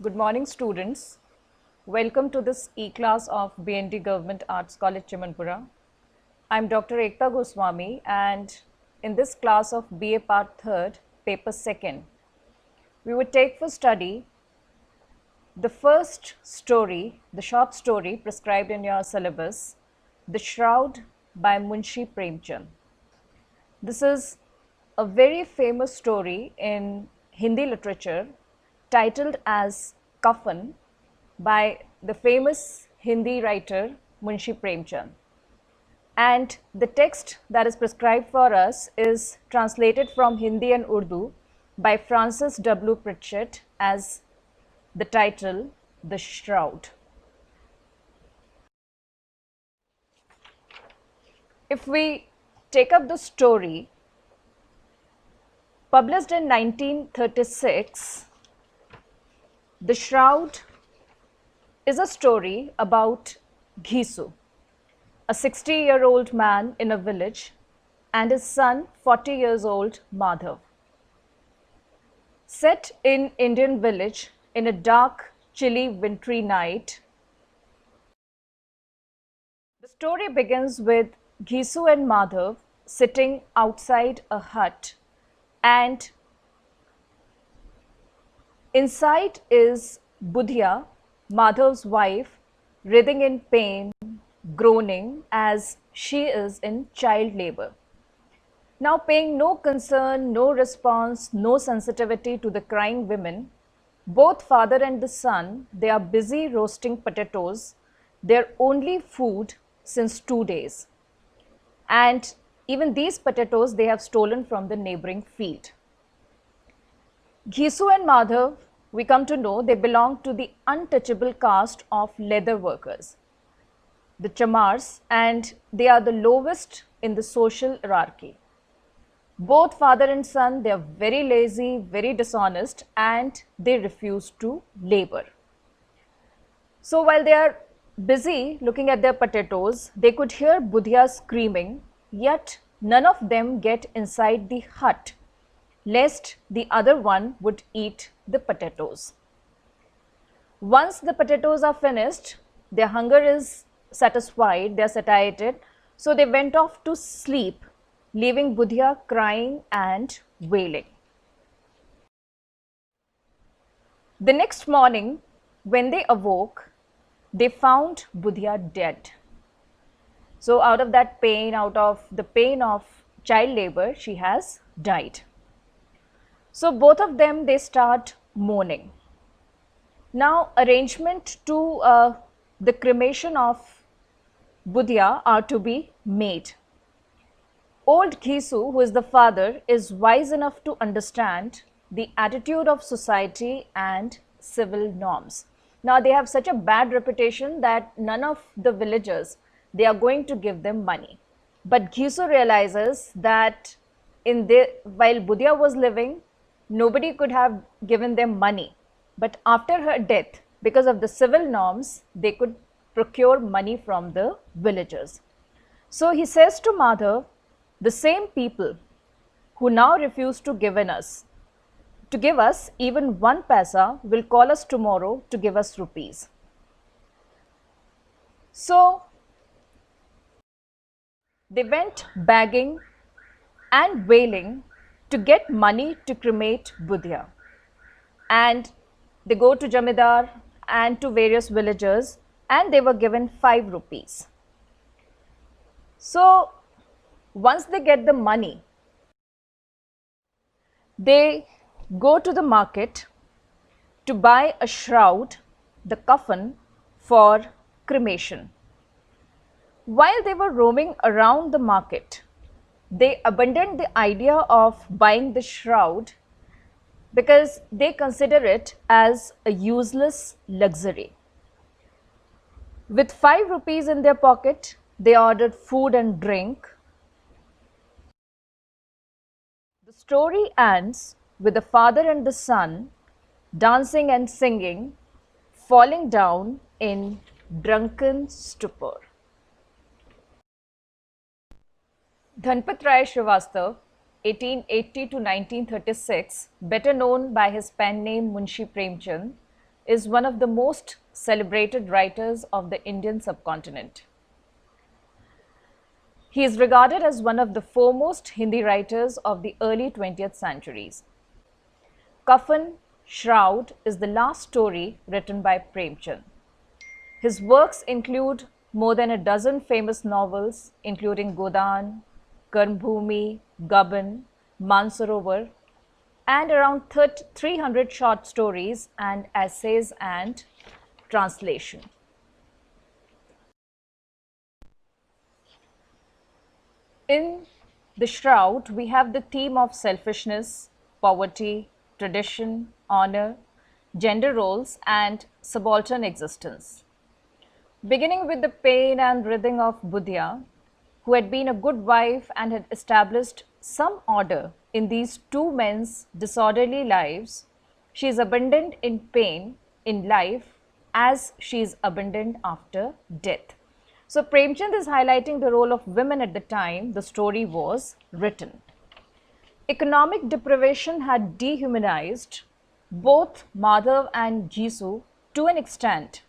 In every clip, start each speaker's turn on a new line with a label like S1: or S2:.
S1: Good morning, students. Welcome to this e-class of BND Government Arts College, Chimanpura. I'm Dr. EKTA GOSWAMI, and in this class of BA Part 3rd, Paper 2nd, we would take for study the first story, the short story prescribed in your syllabus, The Shroud by Munshi Premchand. This is a very famous story in Hindi literature titled as Kafan by the famous Hindi writer Munshi Premchand. And the text that is prescribed for us is translated from Hindi and Urdu by Francis W. Pritchett as the title, The Shroud. If we take up the story, published in 1936, The Shroud is a story about Ghisu, a 60-year-old man in a village, and his son, 40 years old, Madhav. Set in Indian village in a dark, chilly, wintry night, the story begins with Ghisu and Madhav sitting outside a hut, and inside is Budhya, Madhav's wife, writhing in pain, groaning as she is in child labor. Now, paying no concern, no response, no sensitivity to the crying women, both father and the son, they are busy roasting potatoes, their only food since 2 days. And even these potatoes they have stolen from the neighboring field. Ghisu and Madhav, we come to know, they belong to the untouchable caste of leather workers, the chamars, and they are the lowest in the social hierarchy. Both father and son, they are very lazy, very dishonest, and they refuse to labor. So while they are busy looking at their potatoes, they could hear Budhya screaming, yet none of them get inside the hut, lest the other one would eat the potatoes. Once the potatoes are finished, their hunger is satisfied, they are satiated, so they went off to sleep, leaving Budhya crying and wailing. The next morning, when they awoke, they found Budhya dead. So out of that pain, out of the pain of child labor, she has died. So both of them, they start mourning. Now arrangement to the cremation of Budhya are to be made. Old Ghisu, who is the father, is wise enough to understand the attitude of society and civil norms. Now they have such a bad reputation that none of the villagers, they are going to give them money. But Ghisu realizes that while Budhya was living, nobody could have given them money. But after her death, because of the civil norms, they could procure money from the villagers. So he says to Madhav, the same people who now refuse to give us even 1 paisa will call us tomorrow to give us rupees. So they went begging and wailing to get money to cremate Budhya. And they go to Jamidar and to various villagers, and they were given 5 rupees. So once they get the money, they go to the market to buy a shroud, the coffin, for cremation. While they were roaming around the market, they abandoned the idea of buying the shroud because they consider it as a useless luxury. With 5 rupees in their pocket, they ordered food and drink. The story ends with the father and the son dancing and singing, falling down in drunken stupor. Dhanpat Rai Srivastav, 1880 to 1936, better known by his pen name Munshi Premchand, is one of the most celebrated writers of the Indian subcontinent. He is regarded as one of the foremost Hindi writers of the early 20th centuries. Kafan, Shroud is the last story written by Premchand. His works include more than a dozen famous novels, including Godan, Karmbhumi, Gaban, Mansarovar, and around 300 short stories and essays and translation. In the Shroud, we have the theme of selfishness, poverty, tradition, honor, gender roles, and subaltern existence. Beginning with the pain and writhing of Budhya, who had been a good wife and had established some order in these two men's disorderly lives, she is abundant in pain in life as she is abundant after death. So Premchand is highlighting the role of women at the time the story was written. Economic deprivation had dehumanized both Madhav and Jisu to an extent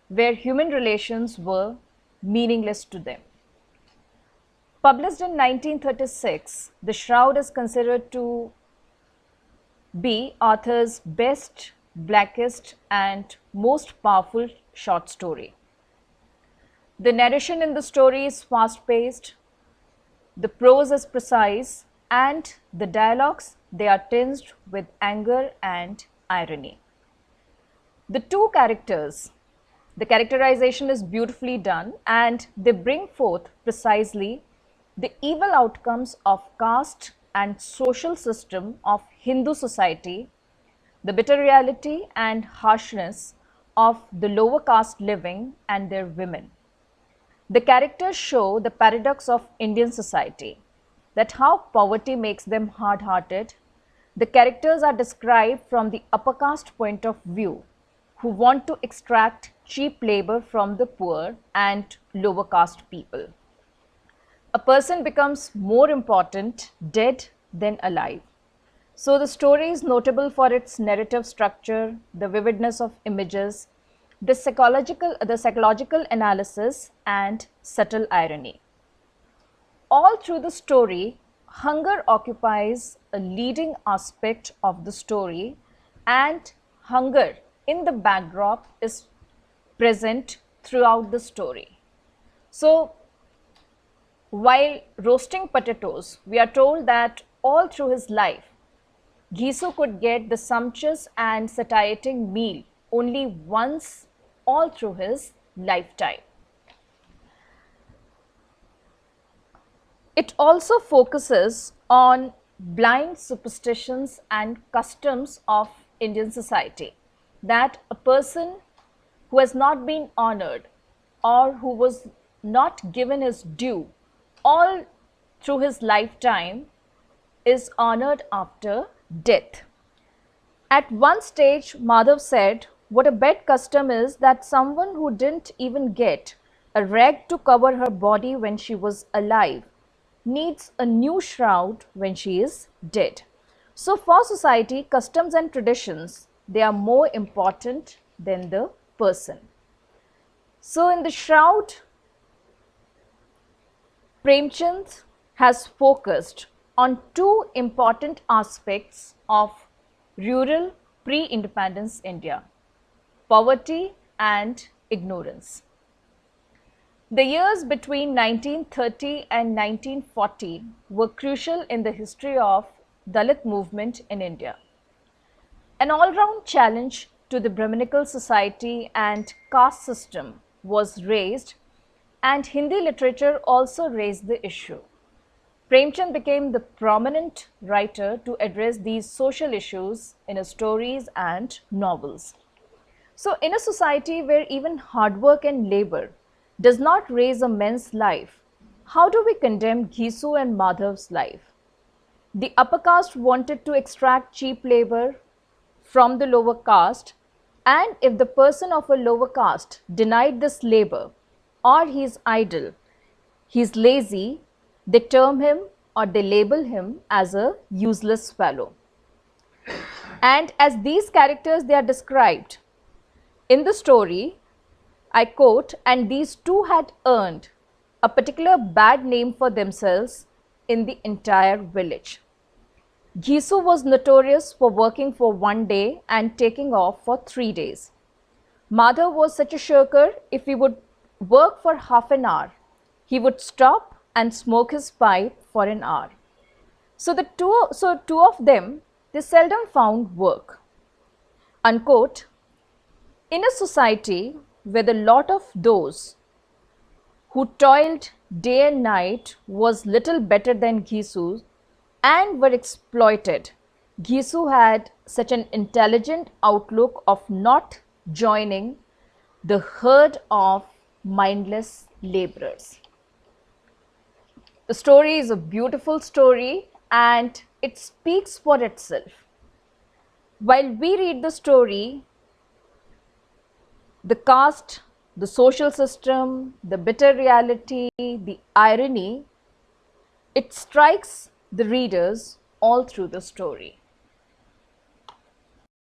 S1: where human relations were meaningless to them. Published in 1936, The Shroud is considered to be author's best, blackest, and most powerful short story. The narration in the story is fast-paced, the prose is precise, and the dialogues, they are tinged with anger and irony. The two characters, the characterization is beautifully done and they bring forth precisely the evil outcomes of caste and social system of Hindu society, the bitter reality and harshness of the lower caste living and their women. The characters show the paradox of Indian society, that how poverty makes them hard-hearted. The characters are described from the upper caste point of view, who want to extract cheap labor from the poor and lower caste people. A person becomes more important dead than alive. So the story is notable for its narrative structure, the vividness of images, the psychological analysis and subtle irony. All through the story, hunger occupies a leading aspect of the story, and hunger in the backdrop is present throughout the story. So, while roasting potatoes, we are told that all through his life, Ghisu could get the sumptuous and satiating meal only once all through his lifetime. It also focuses on blind superstitions and customs of Indian society, that a person who has not been honored or who was not given his due all through his lifetime is honored after death. At one stage, Madhav said, what a bad custom is that someone who didn't even get a rag to cover her body when she was alive needs a new shroud when she is dead. So for society, customs and traditions, they are more important than the person. So in the Shroud, Premchand has focused on two important aspects of rural pre-independence India: poverty and ignorance. The years between 1930 and 1940 were crucial in the history of Dalit movement in India. An all-round challenge to the Brahminical society and caste system was raised, and Hindi literature also raised the issue. Premchand became the prominent writer to address these social issues in his stories and novels. So in a society where even hard work and labor does not raise a man's life, how do we condemn Ghisu and Madhav's life? The upper caste wanted to extract cheap labor from the lower caste, and if the person of a lower caste denied this labor, or he is idle, he is lazy, they term him or they label him as a useless fellow. And as these characters, they are described, In the story, I quote, and these two had earned a particular bad name for themselves in the entire village. Ghisu was notorious for working for 1 day and taking off for 3 days. Madhav was such a shirker, if he would work for half an hour, he would stop and smoke his pipe for an hour. So two of them, they seldom found work. Unquote. In a society where the lot of those who toiled day and night was little better than Ghisu and were exploited, Ghisu had such an intelligent outlook of not joining the herd of mindless laborers. The story is a beautiful story and it speaks for itself. While we read the story, the caste, the social system, the bitter reality, the irony, it strikes the readers all through the story.